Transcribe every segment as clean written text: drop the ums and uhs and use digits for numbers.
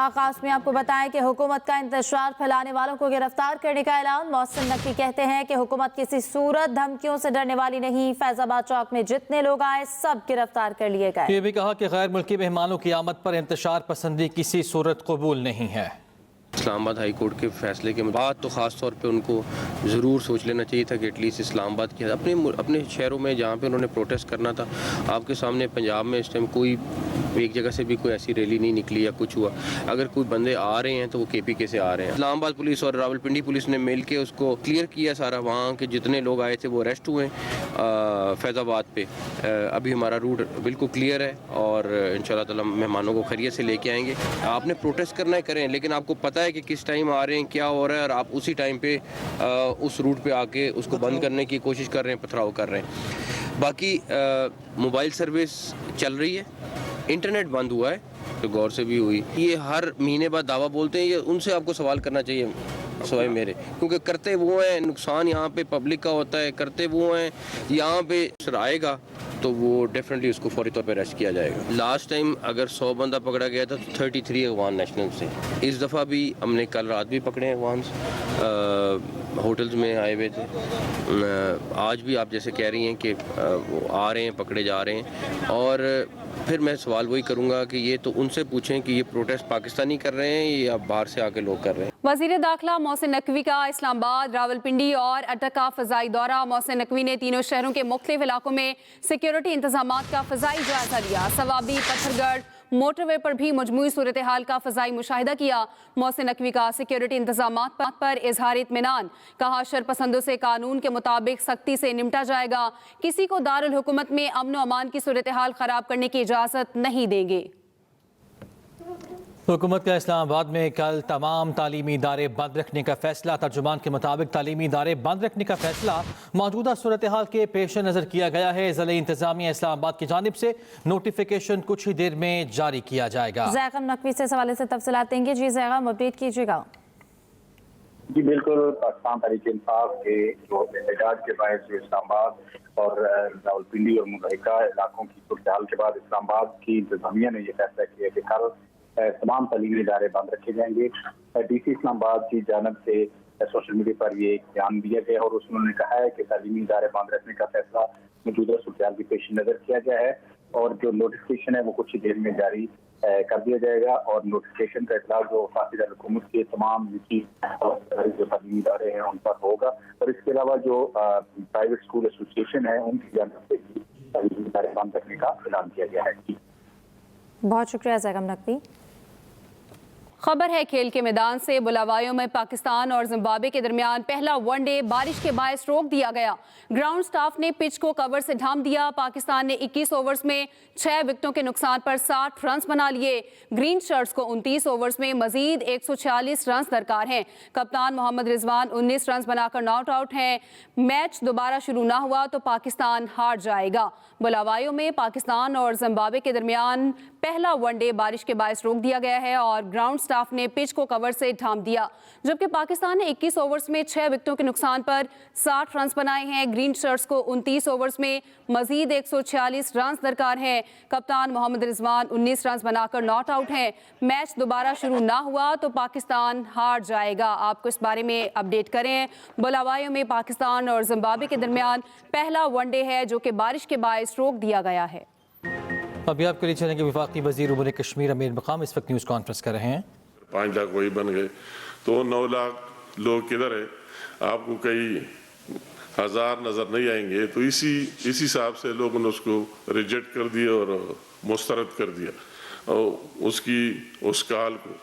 آغاز میں آپ کو بتائیں کہ حکومت کا انتشار پھیلانے والوں کو گرفتار کرنے کا اعلان۔ محسن نقوی کہتے ہیں کہ حکومت کسی صورت دھمکیوں سے ڈرنے والی نہیں، فیض آباد چوک میں جتنے لوگ آئے سب گرفتار کر لیے گئے۔ یہ بھی کہا کہ غیر ملکی مہمانوں کی آمد پر انتشار پسندی کسی صورت قبول نہیں ہے۔ اسلام آباد ہائی کورٹ کے فیصلے کے بعد تو خاص طور پہ ان کو ضرور سوچ لینا چاہیے تھا کہ ایٹ لیسٹ اسلام آباد کے اپنے شہروں میں جہاں پہ انہوں نے پروٹیسٹ کرنا تھا، آپ کے سامنے پنجاب میں اس ٹائم کوئی ایک جگہ سے بھی کوئی ایسی ریلی نہیں نکلی یا کچھ ہوا۔ اگر کوئی بندے آ رہے ہیں تو وہ کے پی کے سے آ رہے ہیں۔ اسلام آباد پولیس اور راولپنڈی پولیس نے مل کے اس کو کلیئر کیا سارا، وہاں کے جتنے لوگ آئے تھے وہ اریسٹ ہوئے فیض آباد پہ۔ ابھی ہمارا روٹ بالکل کلیئر ہے اور انشاءاللہ تعالی مہمانوں کو خیریت سے لے کے آئیں گے۔ آپ نے پروٹیسٹ کرنا ہے کریں، لیکن آپ کو پتہ ہے کہ کس ٹائم آ رہے ہیں، کیا ہو رہا ہے، اور آپ اسی ٹائم پہ اس روٹ پہ آ کے اس کو بند کرنے کی کوشش کر رہے ہیں، پتھراؤ کر رہے ہیں۔ باقی موبائل سروس چل رہی ہے، انٹرنیٹ بند ہوا ہے تو غور سے بھی ہوئی۔ یہ ہر مہینے بعد دعویٰ بولتے ہیں، یہ ان سے آپ کو سوال کرنا چاہیے سوائے میرے، کیونکہ کرتے وہ ہیں، نقصان یہاں پہ پبلک کا ہوتا ہے، کرتے وہ ہیں۔ یہاں پہ سر آئے گا تو وہ ڈیفینیٹلی اس کو فوری طور پہ اریسٹ کیا جائے گا۔ لاسٹ ٹائم اگر 100 بندہ پکڑا گیا تھا تو 33 اغوان نیشنل سے، اس دفعہ بھی ہم نے کل رات بھی پکڑے اغوانس، ہوٹلز میں آئے ہوئے تھے۔ آج بھی آپ جیسے کہہ رہی ہیں کہ آ رہے ہیں، پکڑے جا رہے ہیں، اور پھر میں سوال وہی کروں گا کہ یہ تو ان سے پوچھیں کہ یہ پروٹیسٹ پاکستانی کر رہے ہیں یا باہر سے آ کے لوگ کر رہے ہیں۔ وزیر داخلہ محسن نقوی کا اسلام آباد، راولپنڈی اور اٹک کا فضائی دورہ۔ محسن نقوی نے تینوں شہروں کے مختلف علاقوں میں سیکیورٹی انتظامات کا فضائی جائزہ لیا۔ سوابی، پتھر گڑھ موٹر وے پر بھی مجموعی صورتحال کا فضائی مشاہدہ کیا۔ محسن نقوی کا سیکیورٹی انتظامات پر اظہار اطمینان، کہا شرپسندوں سے قانون کے مطابق سختی سے نمٹا جائے گا، کسی کو دارالحکومت میں امن و امان کی صورتحال خراب کرنے کی اجازت نہیں دیں گے۔ حکومت کا اسلام آباد میں کل تمام تعلیمی ادارے بند رکھنے کا فیصلہ۔ ترجمان کے مطابق تعلیمی ادارے بند رکھنے کا فیصلہ موجودہ صورتحال کے پیش نظر کیا گیا ہے۔ ضلعی انتظامیہ اسلام آباد کی جانب سے نوٹیفیکیشن کچھ ہی دیر میں جاری کیا جائے گا۔ زیغم نقوی سے حوالے سے تفصیلات دیں گے۔ جی زیغم، اپڈیٹ کیجیے گا۔ جی بالکل، پاکستان تحریک انصاف کے جو احتجاج کے باعث جو اسلام آباد اور راولپنڈی اور متحدہ علاقوں کی صورتحال کے بعد اسلام آباد کی انتظامیہ نے یہ فیصلہ کیا کہ کل تمام تعلیمی ادارے بند رکھے جائیں گے۔ ڈی سی اسلام آباد کی جانب سے سوشل میڈیا پر یہ ایک بیان دیا گیا اور اس میں انہوں نے کہا ہے کہ تعلیمی ادارے بند رکھنے کا فیصلہ موجودہ صورتحال کے پیش نظر کیا گیا ہے اور جو نوٹیفکیشن ہے وہ کچھ ہی دیر میں جاری کر دیا جائے گا، اور نوٹیفکیشن کا اطلاع جو وفاقی دارالحکومت کے تمام نجی جو تعلیمی ادارے ہیں ان پر ہوگا، اور اس کے علاوہ جو پرائیویٹ اسکول ایسوسیشن ہے ان کی جانب سے بھی تعلیمی ادارے بند رکھنے کا اعلان کیا گیا ہے۔ بہت شکریہ زیغم نقوی۔ خبر ہے کھیل کے میدان سے۔ بلاوایوں میں پاکستان اور زمبابوے کے درمیان پہلا ون ڈے بارش کے باعث روک دیا گیا۔ گراؤنڈ سٹاف نے پچ کو کور سے ڈھانپ دیا۔ پاکستان نے 21 اوورز میں 6 وکٹوں کے نقصان پر 60 رنز بنا لیے۔ گرین شرٹس کو 29 اوورز میں مزید 146 رنز درکار ہیں۔ کپتان محمد رضوان 19 رنز بنا کر ناٹ آؤٹ ہیں۔ میچ دوبارہ شروع نہ ہوا تو پاکستان ہار جائے گا۔ بلاوایوں میں پاکستان اور زمبابوے کے درمیان پہلا ون ڈے بارش کے باعث روک دیا گیا ہے اور گراؤنڈ سٹاف نے پچ کو کور سے ڈھانپ دیا، جبکہ پاکستان نے 21 اوورز میں 6 وکٹوں کے نقصان پر 60 رنز بنائے ہیں۔ گرین شرٹس کو 29 اوورز میں مزید 146 رنز درکار ہیں۔ کپتان محمد رضوان 19 رنز بنا کر ناٹ آؤٹ ہیں۔ میچ دوبارہ شروع نہ ہوا تو پاکستان ہار جائے گا۔ آپ کو اس بارے میں اپڈیٹ کریں۔ بلاوایوں میں پاکستان اور زمبابوے کے درمیان پہلا ون ڈے ہے جو کہ بارش کے باعث روک دیا گیا ہے۔ ابھی آپ کے لیے چلیں گے وفاقی وزیر امور کشمیر امیر مقام اس وقت نیوز کانفرنس کر رہے ہیں۔ 5 لاکھ وہی بن گئے تو 9 لاکھ لوگ کدھر ہے؟ آپ کو کئی ہزار نظر نہیں آئیں گے، تو اسی حساب سے لوگوں نے اس کو ریجیکٹ کر دیا اور مسترد کر دیا، اور اس کال کو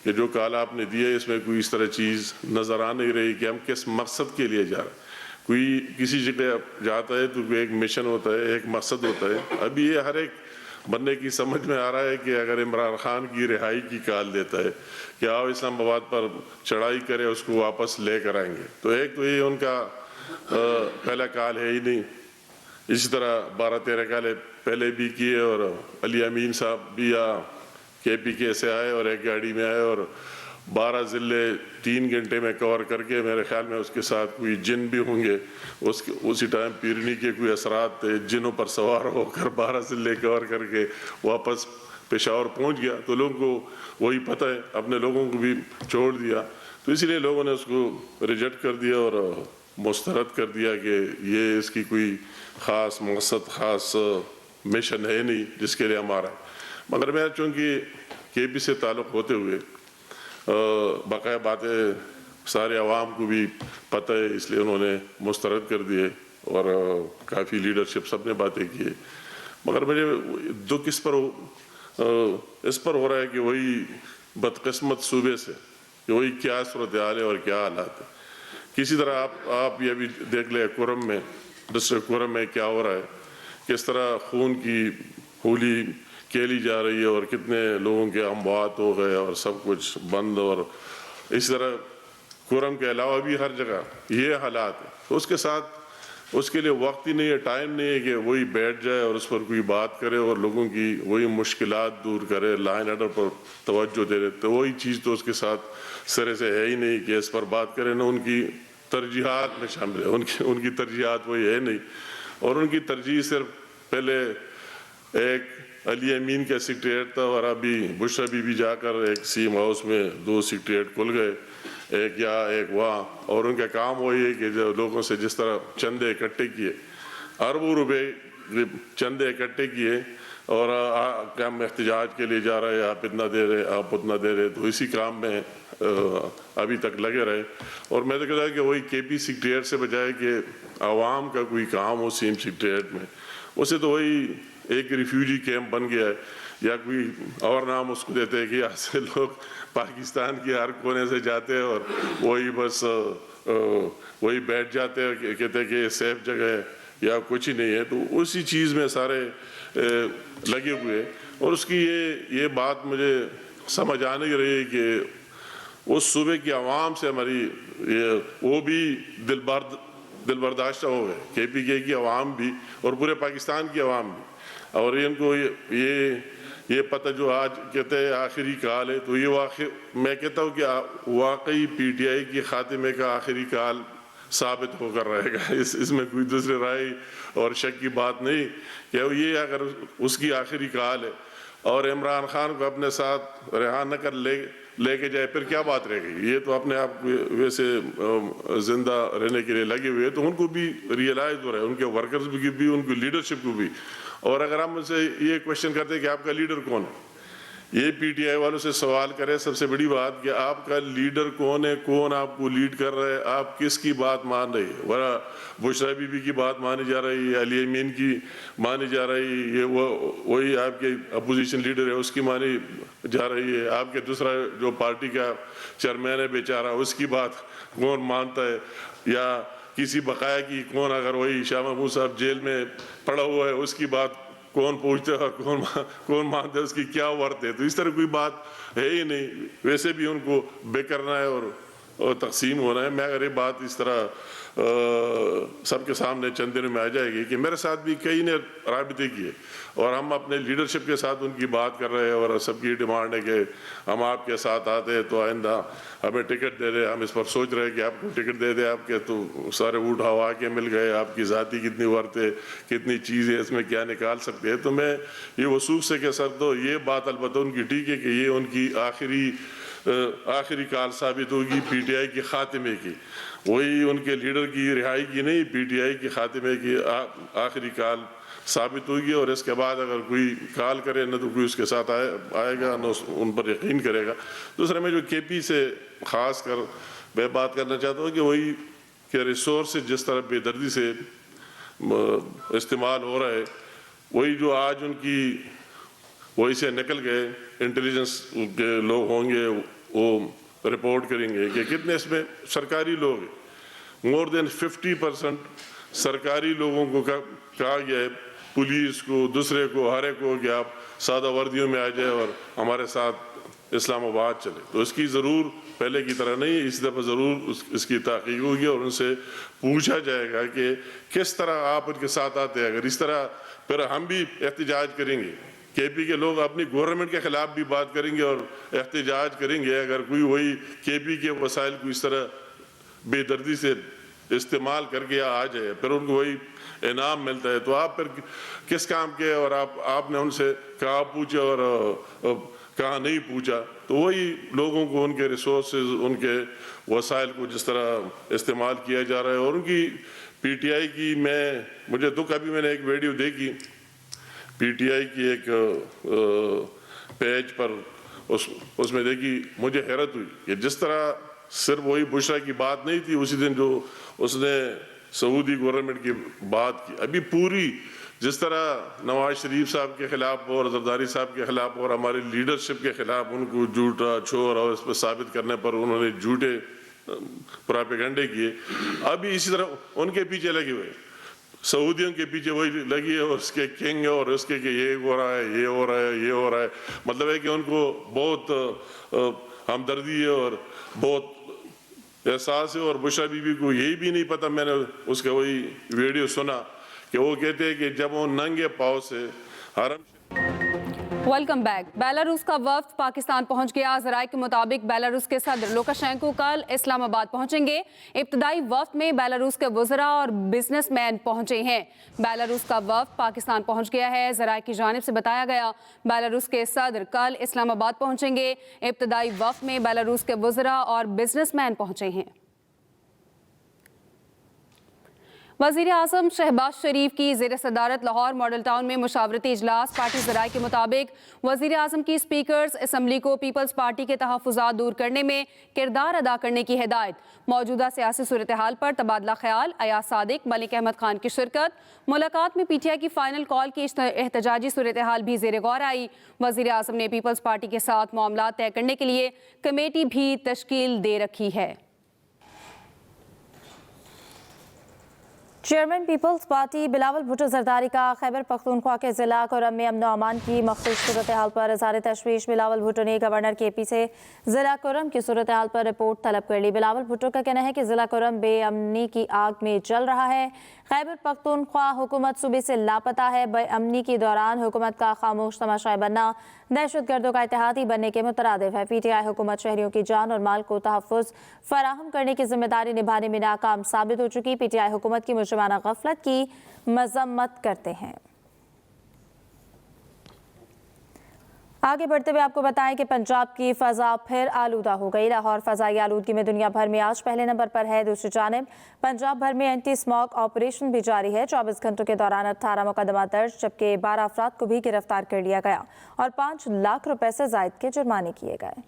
کہ جو کال آپ نے دیا اس میں کوئی اس طرح چیز نظر آ نہیں رہی کہ ہم کس مقصد کے لیے جا رہے ہیں۔ کوئی کسی جگہ جاتا ہے تو ایک مشن ہوتا ہے، ایک مقصد ہوتا ہے۔ ابھی یہ ہر ایک بندے کی سمجھ میں آ رہا ہے کہ اگر عمران خان کی رہائی کی کال دیتا ہے کہ آؤ اسلام آباد پر چڑھائی کرے، اس کو واپس لے کر آئیں گے، تو ایک تو یہ ان کا پہلا کال ہے ہی نہیں۔ اسی طرح 12-13 کال پہلے بھی کیے، اور علی امین صاحب بھی کے پی کے سے آئے اور ایک گاڑی میں آئے اور 12 ضلع 3 گھنٹے میں کور کر کے، میرے خیال میں اس کے ساتھ کوئی جن بھی ہوں گے، اسی ٹائم پیرنی کے کوئی اثرات تھے، جنوں پر سوار ہو کر 12 ضلع کور کر کے واپس پشاور پہنچ گیا تو لوگوں کو وہی پتہ ہے، اپنے لوگوں کو بھی چھوڑ دیا، تو اسی لیے لوگوں نے اس کو ریجیکٹ کر دیا اور مسترد کر دیا کہ یہ اس کی کوئی خاص مقصد، خاص مشن ہے نہیں جس کے لیے ہمارا ہے۔ مگر میں چونکہ کے پی سے تعلق ہوتے ہوئے بقایا باتیں سارے عوام کو بھی پتہ ہے، اس لیے انہوں نے مسترد کر دیے اور کافی لیڈرشپ سب نے باتیں کی۔ مگر مجھے دکھ اس پر ہو رہا ہے کہ وہی بدقسمت صوبے سے کہ وہی کیا صورتحال ہے اور کیا حالات ہے۔ کسی طرح آپ یہ بھی دیکھ لیں کورم میں، ڈسٹرکٹ کورم میں کیا ہو رہا ہے، کس طرح خون کی ہولی کھیلی جا رہی ہے اور کتنے لوگوں کے اموات ہو گئے اور سب کچھ بند، اور اس طرح کورم کے علاوہ بھی ہر جگہ یہ حالات ہے۔ تو اس کے ساتھ اس کے لیے وقت ہی نہیں ہے، ٹائم نہیں ہے کہ وہی بیٹھ جائے اور اس پر کوئی بات کرے اور لوگوں کی وہی مشکلات دور کرے، لا اینڈ آرڈر پر توجہ دے دیتے، وہی چیز تو اس کے ساتھ سرے سے ہے ہی نہیں کہ اس پر بات کرے، نہ ان کی ترجیحات میں شامل ہے، ان کی ترجیحات وہی ہے نہیں، اور ان کی ترجیح صرف پہلے ایک علی امین کا سیکریٹریٹ تھا اور ابھی بشرا بی بی جا کر ایک سیم ہاؤس میں 2 سیکریٹریٹ کھل گئے، ایک یہاں ایک وہاں، اور ان کا کام وہی ہے کہ جو لوگوں سے جس طرح چندے اکٹھے کیے، اربوں روپے چندے اکٹھے کیے اور کام احتجاج کے لیے جا رہے، آپ اتنا دے رہے، آپ اتنا دے رہے، تو اسی کام میں ابھی تک لگے رہے۔ اور میں تو کہتا ہے کہ وہی کے پی سیکریٹریٹ سے بجائے کہ عوام کا کوئی کام ہو سیم سیکریٹریٹ میں، اسے تو وہی ایک ریفیوجی کیمپ بن گیا ہے، یا کوئی اور نام اس کو دیتے ہیں کہ یہاں سے لوگ پاکستان کے ہر کونے سے جاتے ہیں اور وہی بس وہی بیٹھ جاتے ہیں، کہتے ہیں کہ یہ سیف جگہ ہے یا کچھ ہی نہیں ہے، تو اسی چیز میں سارے لگے ہوئے۔ اور اس کی یہ بات مجھے سمجھ آ نہیں رہی کہ اس صوبے کی عوام سے ہماری وہ بھی دل برداشتہ ہو گئے، کے پی کے کی عوام بھی اور پورے پاکستان کی عوام بھی، اور ان کو یہ پتہ جو آج کہتے ہیں آخری کال ہے، تو یہ میں کہتا ہوں کہ واقعی پی ٹی آئی کی خاتمے کا آخری کال ثابت ہو کر رہے گا، اس میں کوئی دوسری رائے اور شک کی بات نہیں کہ یہ اگر اس کی آخری کال ہے اور عمران خان کو اپنے ساتھ رہا نہ کر لے کے جائے، پھر کیا بات رہ گئی؟ یہ تو اپنے آپ ویسے زندہ رہنے کے لیے لگے ہوئے، تو ان کو بھی ریئلائز ہو رہا ہے، ان کے ورکرز بھی، ان کی لیڈرشپ کو بھی۔ اور اگر ہم ان سے یہ کوشچن کرتے ہیں کہ آپ کا لیڈر کون ہے، یہ پی ٹی آئی والوں سے سوال کرے، سب سے بڑی بات کہ آپ کا لیڈر کون ہے، کون آپ کو لیڈ کر رہے ہیں، آپ کس کی بات مان رہی ہے؟ ورنہ بشرا بی بی کی بات مانی جا رہی ہے، علی امین کی مانی جا رہی ہے، یہ وہی آپ کے اپوزیشن لیڈر ہے اس کی مانی جا رہی ہے، آپ کے دوسرا جو پارٹی کا چیئرمین ہے بیچارہ اس کی بات کون مانتا ہے، یا کسی بقایا کی کون، اگر وہی شاہ محمود صاحب جیل میں پڑا ہوا ہے اس کی بات کون پوچھتے اور کون مانتے ہے، اس کی کیا ورت ہے؟ تو اس طرح کوئی بات ہے ہی نہیں، ویسے بھی ان کو بے کرنا ہے اور تقسیم ہونا ہے۔ میں اگر یہ بات اس طرح سب کے سامنے چند دنوں میں آ جائے گی کہ میرے ساتھ بھی کئی نے رابطے کیے اور ہم اپنے لیڈرشپ کے ساتھ ان کی بات کر رہے ہیں، اور سب کی ڈیمانڈ ہے کہ ہم آپ کے ساتھ آتے ہیں تو آئندہ ہمیں ٹکٹ دے دیں، ہم اس پر سوچ رہے ہیں کہ آپ کو ٹکٹ دے دیں، آپ کے تو سارے ووٹ ہوا کے مل گئے، آپ کی ذاتی کتنی ورت ہے، کتنی چیزیں اس میں کیا نکال سکتے ہیں۔ تو میں یہ وثوق سے کہہ سکتا ہوں، یہ بات البتہ ان کی ٹھیک ہے کہ یہ ان کی آخری کال ثابت ہوگی پی ٹی آئی کی خاتمے کی، وہی ان کے لیڈر کی رہائی کی نہیں، پی ٹی آئی کی خاتمے کی آخری کال ثابت ہوگی، اور اس کے بعد اگر کوئی کال کرے نہ تو کوئی اس کے ساتھ آئے گا نہ ان پر یقین کرے گا۔ دوسرا میں جو کے پی سے خاص کر میں بات کرنا چاہتا ہوں کہ وہی کہ ریسورس جس طرح بے دردی سے استعمال ہو رہا ہے، وہی جو آج ان کی وہی سے نکل گئے انٹیلیجنس کے لوگ ہوں گے، وہ رپورٹ کریں گے کہ کتنے اس میں سرکاری لوگ ہیں، مور دین 50% سرکاری لوگوں کو کہا گیا ہے، پولیس کو، دوسرے کو، ہر ایک کو کہ آپ سادہ وردیوں میں آ جائے اور ہمارے ساتھ اسلام آباد چلے۔ تو اس کی ضرور پہلے کی طرح نہیں، اس دفعہ ضرور اس کی تحقیق ہوگی اور ان سے پوچھا جائے گا کہ کس طرح آپ ان کے ساتھ آتے ہیں۔ اگر اس طرح پھر ہم بھی احتجاج کریں گے، کے پی کے لوگ اپنی گورنمنٹ کے خلاف بھی بات کریں گے اور احتجاج کریں گے، اگر کوئی وہی کے پی کے وسائل کو اس طرح بے دردی سے استعمال کر کے آ جائے پھر ان کو وہی انعام ملتا ہے تو آپ پھر کس کام کے؟ اور آپ نے ان سے کہاں پوچھا اور کہاں نہیں پوچھا؟ تو وہی لوگوں کو ان کے ریسورسز ان کے وسائل کو جس طرح استعمال کیا جا رہا ہے. اور ان کی پی ٹی آئی کی مجھے دکھ ابھی میں نے ایک ویڈیو دیکھی پی ٹی آئی کی ایک پیج پر اس میں دیکھی مجھے حیرت ہوئی کہ جس طرح صرف وہی بشرا کی بات نہیں تھی اسی دن جو اس نے سعودی گورنمنٹ کی بات کی ابھی پوری جس طرح نواز شریف صاحب کے خلاف اور زرداری صاحب کے خلاف اور ہماری لیڈرشپ کے خلاف ان کو جھوٹا چھوڑ اور اس پہ ثابت کرنے پر انہوں نے جھوٹے پراپیگنڈے کیے ابھی اسی طرح ان کے پیچھے لگے ہوئے سعودیوں کے پیچھے وہی لگی ہے اور اس کے کنگ اور اس کے کہ یہ ہو رہا ہے یہ ہو رہا ہے یہ ہو رہا ہے مطلب ہے کہ ان کو بہت ہمدردی ہے اور بہت احساس ہے. اور بشرا بی بی کو یہی بھی نہیں پتہ میں نے اس کا وہی ویڈیو سنا کہ وہ کہتے ہیں کہ جب وہ ننگے پاؤں سے حرم ویلکم بیک. بیلاروس کا وفد پاکستان پہنچ گیا. ذرائع کے مطابق بیلاروس کے صدر لوکاشینکو کل اسلام آباد پہنچیں گے. ابتدائی وفد میں بیلاروس کے وزراء اور بزنس مین پہنچے ہیں. بیلاروس کا وفد پاکستان پہنچ گیا ہے. ذرائع کی جانب سے بتایا گیا بیلاروس کے صدر کل اسلام آباد پہنچیں گے. ابتدائی وفد میں بیلاروس کے وزراء اور بزنس مین پہنچے ہیں. وزیر اعظم شہباز شریف کی زیر صدارت لاہور ماڈل ٹاؤن میں مشاورتی اجلاس. پارٹی ذرائع کے مطابق وزیر اعظم کی اسپیکرز اسمبلی کو پیپلز پارٹی کے تحفظات دور کرنے میں کردار ادا کرنے کی ہدایت. موجودہ سیاسی صورتحال پر تبادلہ خیال. ایاز صادق ملک احمد خان کی شرکت. ملاقات میں پی ٹی آئی کی فائنل کال کی احتجاجی صورتحال بھی زیر غور آئی. وزیر اعظم نے پیپلز پارٹی کے ساتھ معاملات طے کرنے کے لیے کمیٹی بھی تشکیل دے رکھی ہے. چیئرمین پیپلز پارٹی بلاول بھٹو زرداری کا خیبر پختونخوا کے ضلع کورم میں امن و امان کی مخصوص صورتحال پر اظہار تشویش. بلاول بھٹو نے گورنر کے پی سے ضلع کورم کی صورتحال پر رپورٹ طلب کر لی. بلاول بھٹو کا کہنا ہے کہ ضلع کورم بے امنی کی آگ میں جل رہا ہے. خیبر پختونخوا حکومت صوبے سے لاپتہ ہے. بے امنی کے دوران حکومت کا خاموش تماشائی بننا دہشت گردوں کا اتحادی بننے کے مترادف ہے. پی ٹی آئی حکومت شہریوں کی جان اور مال کو تحفظ فراہم کرنے کی ذمہ داری نبھانے میں ناکام ثابت ہو چکی. پی ٹی آئی حکومت کی مجرمانہ غفلت کی مذمت کرتے ہیں. آگے بڑھتے ہوئے آپ کو بتائیں کہ پنجاب کی فضا پھر آلودہ ہو گئی. لاہور فضائی آلودگی میں دنیا بھر میں آج پہلے نمبر پر ہے. دوسری جانب پنجاب بھر میں اینٹی اسموگ آپریشن بھی جاری ہے. 24 گھنٹوں کے دوران 18 مقدمات درج جبکہ 12 افراد کو بھی گرفتار کر لیا گیا اور 5 لاکھ روپے سے زائد کے جرمانے کیے گئے.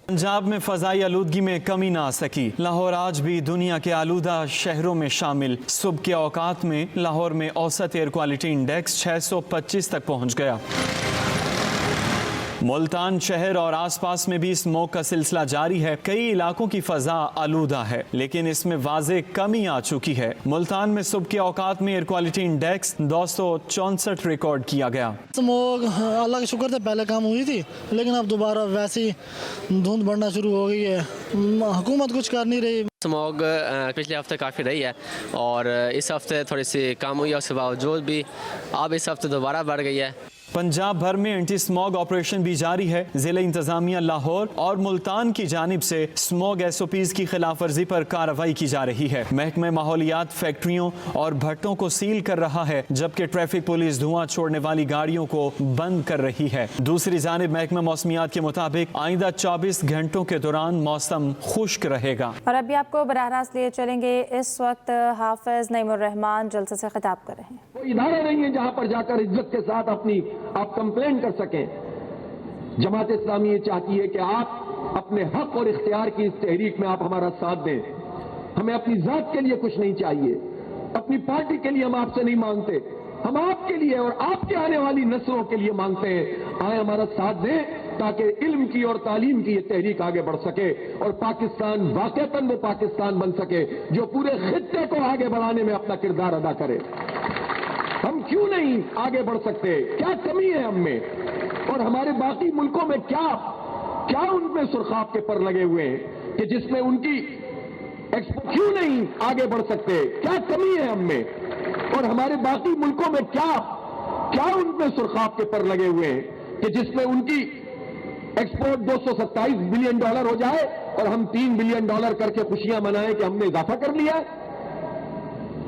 پنجاب میں فضائی آلودگی میں کمی نہ آ سکی. لاہور آج بھی دنیا کے آلودہ شہروں میں شامل. صبح کے اوقات میں لاہور میں اوسط ایئر کوالٹی انڈیکس 625 تک پہنچ گیا. ملتان شہر اور آس پاس میں بھی اسموگ کا سلسلہ جاری ہے. کئی علاقوں کی فضا آلودہ ہے لیکن اس میں واضح کمی آ چکی ہے. ملتان میں صبح کے اوقات میں ایئر کوالٹی انڈیکس 264 ریکارڈ کیا گیا. اسموگ اللہ کا شکر تھا پہلے کام ہوئی تھی لیکن اب دوبارہ ویسی دھند بڑھنا شروع ہو گئی ہے. حکومت کچھ کر نہیں رہی. اسموگ پچھلے ہفتے کافی رہی ہے اور اس ہفتے تھوڑی سی کم ہوئی ہے. اس کے باوجود بھی اب اس ہفتے دوبارہ بڑھ گئی ہے. پنجاب بھر میں اینٹی اسموگ آپریشن بھی جاری ہے. ضلع انتظامیہ لاہور اور ملتان کی جانب سے اسموگ ایس او پیز کی خلاف ورزی پر کارروائی کی جا رہی ہے. محکمہ ماحولیات فیکٹریوں اور بھٹوں کو سیل کر رہا ہے جبکہ ٹریفک پولیس دھواں چھوڑنے والی گاڑیوں کو بند کر رہی ہے. دوسری جانب محکمہ موسمیات کے مطابق آئندہ 24 گھنٹوں کے دوران موسم خشک رہے گا. اور ابھی آپ کو براہ راست لیے چلیں گے. اس وقت حافظ نعیم الرحمان جلسے سے خطاب کر رہے ہیں. کوئی ادارے نہیں ہے جہاں پر جا کر عزت کے ساتھ آپ کمپلین کر سکیں. جماعت اسلامی یہ چاہتی ہے کہ آپ اپنے حق اور اختیار کی اس تحریک میں آپ ہمارا ساتھ دیں. ہمیں اپنی ذات کے لیے کچھ نہیں چاہیے, اپنی پارٹی کے لیے ہم آپ سے نہیں مانگتے, ہم آپ کے لیے اور آپ کے آنے والی نسلوں کے لیے مانگتے ہیں. آئے ہمارا ساتھ دیں تاکہ علم کی اور تعلیم کی یہ تحریک آگے بڑھ سکے اور پاکستان واقعتاً وہ پاکستان بن سکے جو پورے خطے کو آگے بڑھانے میں اپنا کردار ادا کرے. ہم کیوں نہیں آگے بڑھ سکتے؟ کیا کمی ہے ہم میں؟ اور ہمارے باقی ملکوں میں کیا ان میں سرخاب کے پر لگے ہوئے ہیں کہ جس میں ان کی کیوں نہیں آگے بڑھ سکتے؟ کیا کمی ہے ہم میں؟ اور ہمارے باقی ملکوں میں کیا ان میں سرخاب کے پر لگے ہوئے ہیں کہ جس میں ان کی ایکسپورٹ $227 بلین ہو جائے اور ہم $3 بلین کر کے خوشیاں منائیں کہ ہم نے اضافہ کر لیا ہے.